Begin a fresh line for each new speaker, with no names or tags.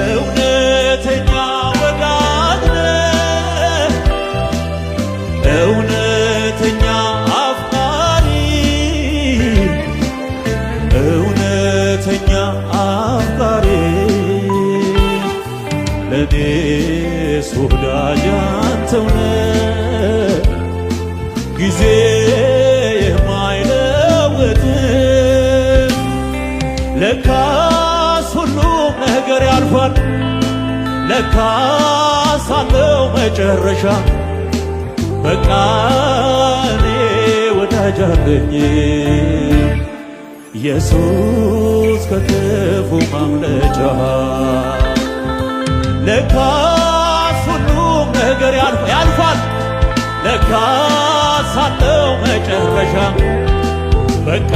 እውነተኛ ወዳጅ ነህ፣ እውነተኛ አፍቃሪ፣ እውነተኛ አፍቃሪ ለኔስ ወዳጅ አንተው ነህ ጊዜ የማይለውጥ ለካስ ሁሉም ነገር ያልፋል ለካስ አለው መጨረሻ በቃ እኔ ወዳጅ አለኝ ኢየሱስ ከክፉ ማምለጫ ለካስ ሁሉም ነገር ያልፋል ለካስ አለው መጨረሻ በቃ